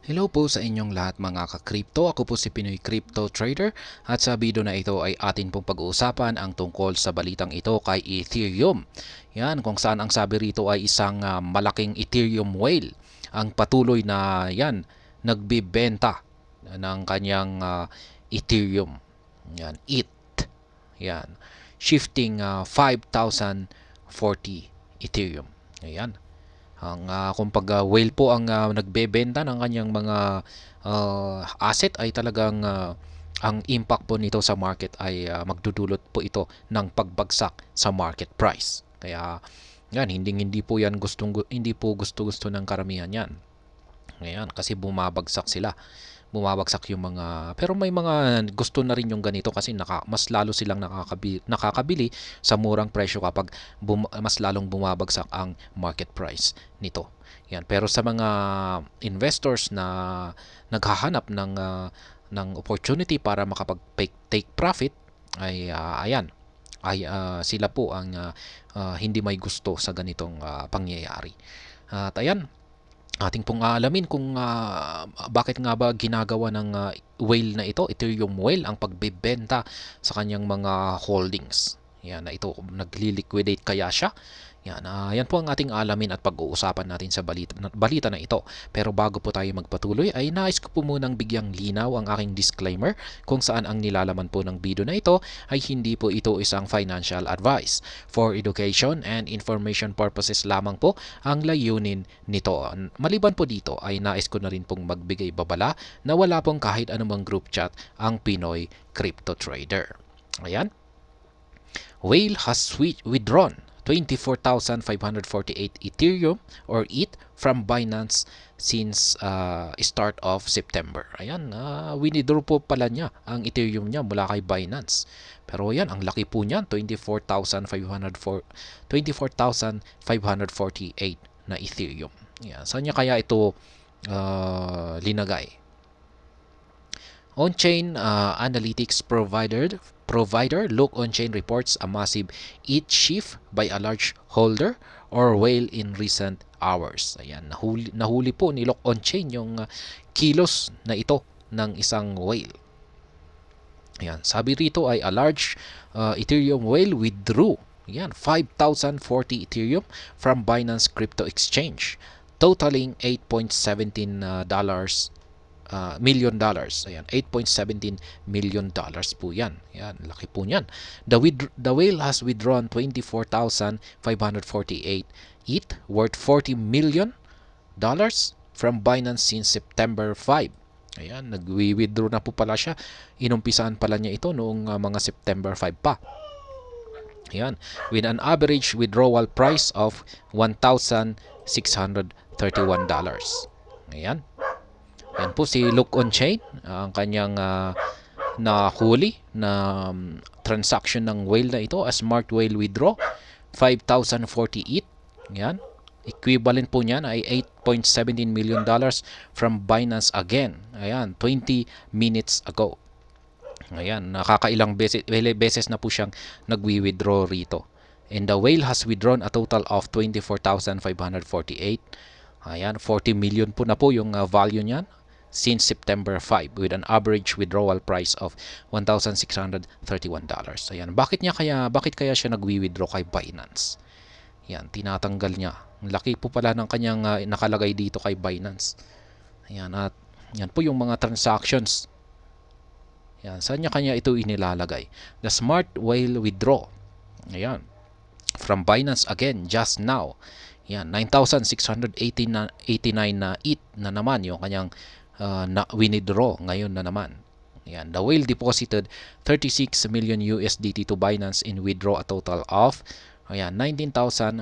Hello po sa inyong lahat mga ka-crypto. Ako po si Pinoy Crypto Trader at sa video na ito ay atin pong pag-uusapan ang tungkol sa balitang ito kay Ethereum. Yan, kung saan ang sabi rito ay isang malaking Ethereum whale ang patuloy na nagbibenta ng kanyang Ethereum. Yan, ETH. Yan, shifting 5,040 Ethereum. Ayan. Ang kumbaga whale po ang nagbebenta ng kanyang mga asset ay talagang ang impact po nito sa market ay magdudulot po ito ng pagbagsak sa market price. Kaya yan, hindi po yan hindi po gusto ng karamihan yan. Ngayon, kasi bumabagsak sila. Bumabagsak yung mga, pero may mga gusto na rin yung ganito kasi mas lalo silang nakakabili sa murang presyo kapag mas lalong bumabagsak ang market price nito. Yan. Pero sa mga investors na naghahanap ng opportunity para makapag-take profit ay sila po ang hindi may gusto sa ganitong pangyayari. At ayan, ating pong aalamin kung bakit nga ba ginagawa ng whale na ito, Ethereum whale, ang pagbebenta sa kanyang mga holdings. Yan, na ito, nagli-liquidate kaya siya? Yan po ang ating alamin at pag-uusapan natin sa balita na ito. Pero bago po tayo magpatuloy ay nais ko po munang bigyang linaw ang aking disclaimer kung saan ang nilalaman po ng video na ito ay hindi po ito isang financial advice. For education and information purposes lamang po ang layunin nito. Maliban po dito ay nais ko na rin pong magbigay babala na wala pong kahit anumang group chat ang Pinoy Crypto Trader. Ayan. Whale has withdrawn 24,548 Ethereum or ETH from Binance since start of September. Ayan, winidraw po pala niya ang Ethereum niya mula kay Binance. Pero yan, ang laki po niyan, 24,548 na Ethereum. Yan, saan niya kaya ito linagay? On-chain analytics provider Look On-chain reports a massive ETH shift by a large holder or whale in recent hours. Ayan, nahuli po ni Look On-chain yung kilos na ito ng isang whale. Ayan, sabi rito ay a large Ethereum whale withdrew 5,040 Ethereum from Binance Crypto Exchange, totaling $8.17 million. Ayan, $8.17 million po yan. Ayan, laki po niyan. The whale has withdrawn 24,548 ETH worth $40 million from Binance since September 5. Ayan, nag-withdraw na po pala siya. Inumpisaan pala niya ito noong mga September 5 pa. Ayan, with an average withdrawal price of $1,631. Ayan. Yan po si Look On-chain, ang kanyang nahuli na transaction ng whale na ito, a smart whale withdraw 5,040 ETH. Yan. Equivalent po niyan ay $8.17 million from Binance again. Ayan, 20 minutes ago. Ayan, nakakailang beses na po siyang nagwi-withdraw rito. And the whale has withdrawn a total of 24,548. Ayan, 40 million po na po yung value niyan since September 5 with an average withdrawal price of $1,631. Ayan, bakit kaya siya nagwi-withdraw kay Binance? Ayan, tinatanggal niya. Ang laki po pala ng kanyang nakalagay dito kay Binance. Ayan, at yan po yung mga transactions. Ayan, saan niya kanya ito inilalagay? The smart whale withdraw. Ayan, from Binance again just now. Yan, 9,689 na ETH na naman yung kanyang withdraw ngayon na naman. Yan, the whale deposited 36 million USDT to Binance in withdraw a total of 19,508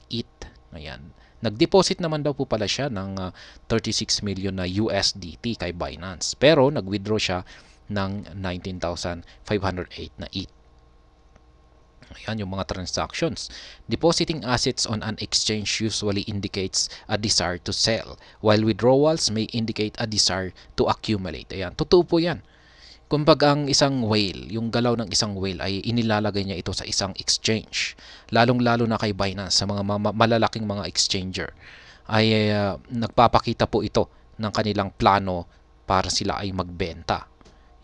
ETH. Ayan. Nag-deposit naman daw po pala siya ng 36 million na USDT kay Binance. Pero nag-withdraw siya ng 19,508 na ETH. Ayan yung mga transactions. Depositing assets on an exchange usually indicates a desire to sell, while withdrawals may indicate a desire to accumulate. Ayan, totoo po yan. Kumbaga ang isang whale, yung galaw ng isang whale ay inilalagay niya ito sa isang exchange. Lalong-lalo na kay Binance, sa mga malalaking mga exchanger, ay nagpapakita po ito ng kanilang plano para sila ay magbenta.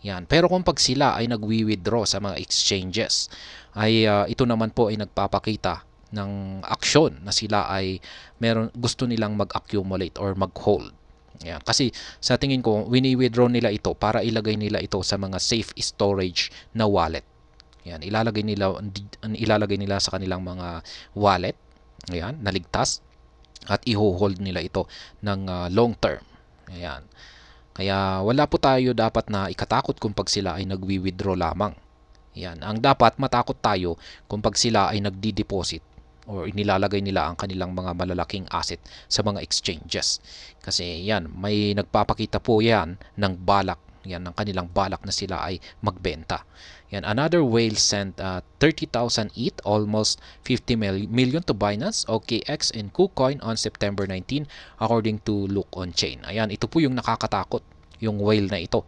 Yan. Pero kung pag sila ay nagwi-withdraw sa mga exchanges, ay ito naman po ay nagpapakita ng aksyon na sila ay gusto nilang mag-accumulate or mag-hold. Yan. Kasi sa tingin ko, wini-withdraw nila ito para ilagay nila ito sa mga safe storage na wallet. Yan, ilalagay nila sa kanilang mga wallet. Ayan, naligtas at i-hold nila ito ng long term. Ayan. Kaya wala po tayo dapat na ikatakot kung pag sila ay nagwi-withdraw lamang. Yan. Ang dapat matakot tayo kung pag sila ay nagdi-deposit or inilalagay nila ang kanilang mga malalaking asset sa mga exchanges. Kasi yan, may nagpapakita po yan ng balak. Yan, ng kanilang balak na sila ay magbenta. Yan, another whale sent 30,000 ETH, almost 50 million to Binance, OKX, and KuCoin on September 19 according to Look on Chain. Ayan, ito po yung nakakatakot, yung whale na ito.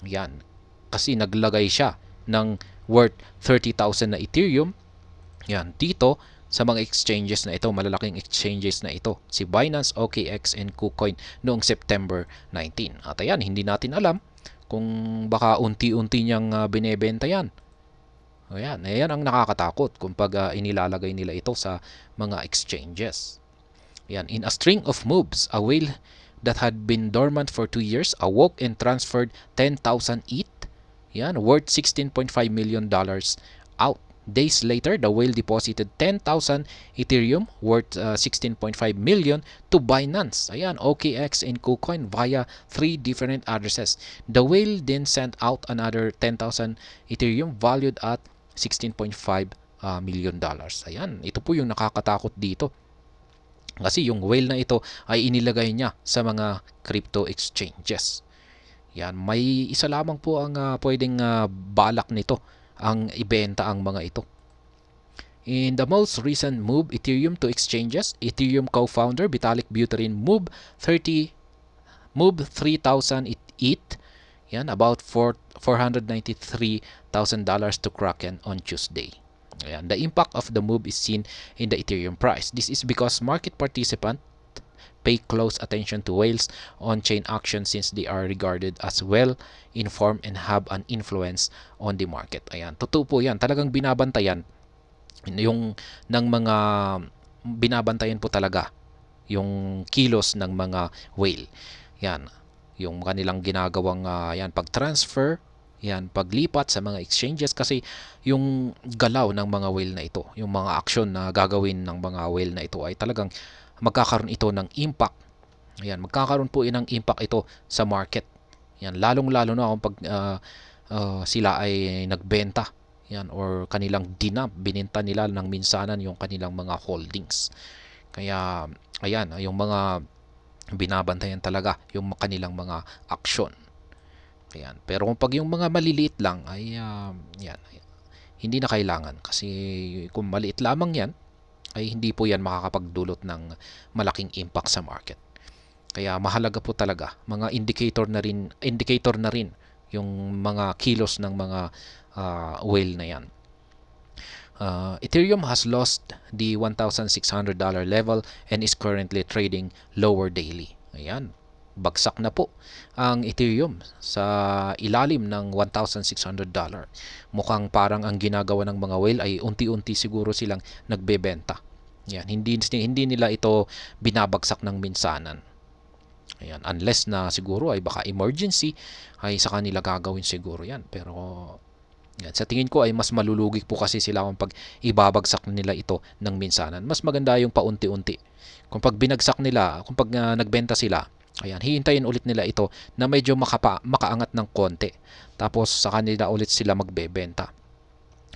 Ayan, kasi naglagay siya ng worth 30,000 na Ethereum. Yan, dito sa mga exchanges na ito, malalaking exchanges na ito, si Binance, OKX, and KuCoin noong September 19. At ayan, hindi natin alam kung baka unti-unti niyang binebenta yan. Ayan, ayan ang nakakatakot kung pag inilalagay nila ito sa mga exchanges. Ayan, in a string of moves, a whale that had been dormant for 2 years awoke and transferred 10,000 ETH, yan, worth $16.5 million out. Days later, the whale deposited 10,000 Ethereum worth 16.5 million to Binance, ayan, OKX, and KuCoin via 3 different addresses. The whale then sent out another 10,000 Ethereum valued at 16.5 million dollars. Ayan, ito po yung nakakatakot dito. Kasi yung whale na ito ay inilagay niya sa mga crypto exchanges. Yan, may isa lamang po ang pwedeng balak nito, ang ibenta ang mga ito. In the most recent move Ethereum to exchanges, Ethereum co-founder Vitalik Buterin moved 3,000 ETH, yan, about $493,000 to Kraken on Tuesday. Ayan, the impact of the move is seen in the Ethereum price. This is because market participants pay close attention to whales on-chain actions since they are regarded as well-informed and have an influence on the market. Ayan, totoo po yan. Talagang binabantayan yung ng mga binabantayan po talaga yung kilos ng mga whale. Yan, yung kanilang ginagawang yan, pag-transfer, yan, paglipat sa mga exchanges, kasi yung galaw ng mga whale na ito, yung mga aksyon na gagawin ng mga whale na ito ay talagang magkakaroon ito ng impact. Ayan, magkakaroon po ng impact ito sa market. Yan, lalong-lalo na kung pag sila ay nagbenta. Yan, or kanilang bininta nila ng minsanan yung kanilang mga holdings. Kaya, ayan, yung mga binabantayan talaga yung kanilang mga aksyon. Ayan, pero kung pag yung mga maliliit lang ay yan, hindi na kailangan, kasi kung maliit lamang yan ay hindi po yan makakapagdulot ng malaking impact sa market. Kaya mahalaga po talaga, mga indicator na rin yung mga kilos ng mga whale na yan. Ethereum has lost the $1,600 level and is currently trading lower daily. Ayan, bagsak na po ang Ethereum sa ilalim ng $1,600. Mukhang parang ang ginagawa ng mga whale ay unti-unti siguro silang nagbebenta. Yan, hindi nila ito binabagsak ng minsanan. Ayan, unless na siguro ay baka emergency ay sa kanila gagawin siguro yan. Pero yan, sa tingin ko ay mas malulugi po kasi sila kung pag ibabagsak nila ito ng minsanan. Mas maganda yung paunti-unti. Kung pag binagsak nila, kung pag nagbenta sila, ayan, hihintayin ulit nila ito na medyo makaangat ng konti. Tapos sa kanila ulit sila magbebenta.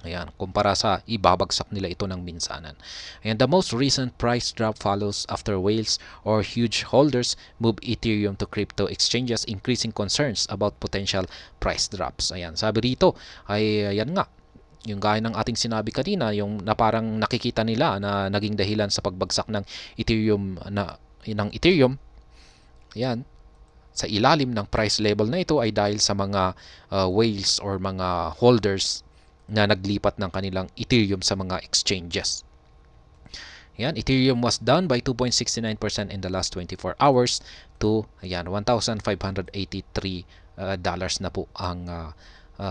Ayan, kumpara sa ibabagsak nila ito ng minsanan. And the most recent price drop follows after whales or huge holders move Ethereum to crypto exchanges, increasing concerns about potential price drops. Ayan, sabi rito ay ayan nga, yung gaya ng ating sinabi kanina, yung na parang nakikita nila na naging dahilan sa pagbagsak ng Ethereum Ayan, sa ilalim ng price level na ito ay dahil sa mga whales or mga holders na naglipat ng kanilang Ethereum sa mga exchanges. Ayan, Ethereum was down by 2.69% in the last 24 hours to ayan, $1,583 dollars na po ang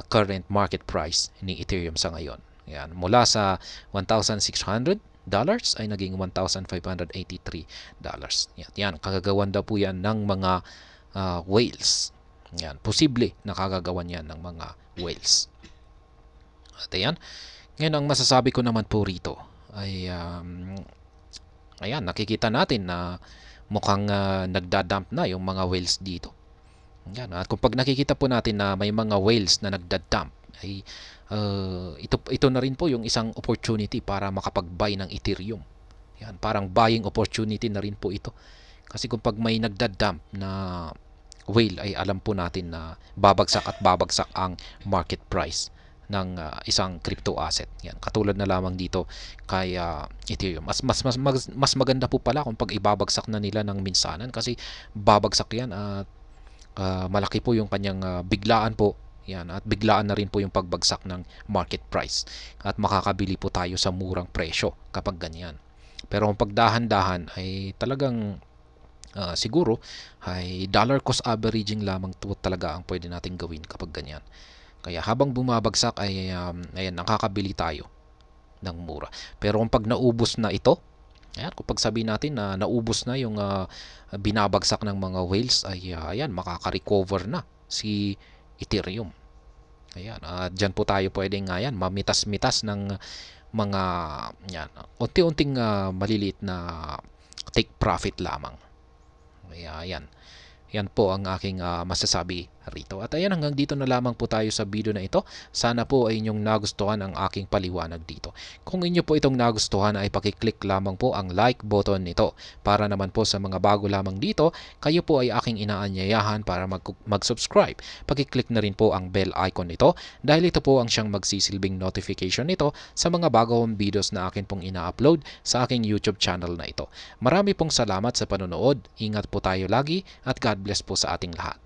current market price ni Ethereum sa ngayon. Ayan, mula sa $1,600 ay naging $1,583 dollars. Yan, kagagawan daw po yan ng mga whales. Yan, posible nakagagawan yan ng mga whales. At ayan, ngayon ang masasabi ko naman po rito ay ayan, nakikita natin na mukhang nagdadump na yung mga whales dito. Yan, at kung pag nakikita po natin na may mga whales na nagdadump, ay ito na rin po yung isang opportunity para makapag-buy ng Ethereum. Yan, parang buying opportunity na rin po ito. Kasi kung pag may nagdadump na whale, ay alam po natin na babagsak at babagsak ang market price ng isang crypto asset. Yan, katulad na lamang dito kay Ethereum. Mas maganda po pala kung pag ibabagsak na nila ng minsanan, kasi babagsak yan at malaki po yung kanyang biglaan po. Yan, at biglaan na rin po yung pagbagsak ng market price at makakabili po tayo sa murang presyo kapag ganyan. Pero kung pagdahan-dahan ay talagang siguro ay dollar cost averaging lamang to talaga ang pwede nating gawin kapag ganyan. Kaya habang bumabagsak ay ayan, nakakabili tayo ng mura. Pero kung pag naubos na ito, ayan, kung pag sabihin natin na naubos na yung binabagsak ng mga whales, ay ayan, makaka-recover na si Ethereum. Ayan, dyan po tayo pwedeng ayan, mamitas-mitas ng mga yan, unti-unting maliliit na take profit lamang. Kaya ayan, yan po ang aking masasabi rito. At ayan, hanggang dito na lamang po tayo sa video na ito. Sana po ay inyong nagustuhan ang aking paliwanag dito. Kung inyo po itong nagustuhan ay pakiclick lamang po ang like button nito. Para naman po sa mga bago lamang dito, kayo po ay aking inaanyayahan para mag-subscribe. Pakiclick na rin po ang bell icon nito dahil ito po ang siyang magsisilbing notification nito sa mga bagong videos na akin pong ina-upload sa aking YouTube channel na ito. Marami pong salamat sa panonood. Ingat po tayo lagi at God bless po sa ating lahat.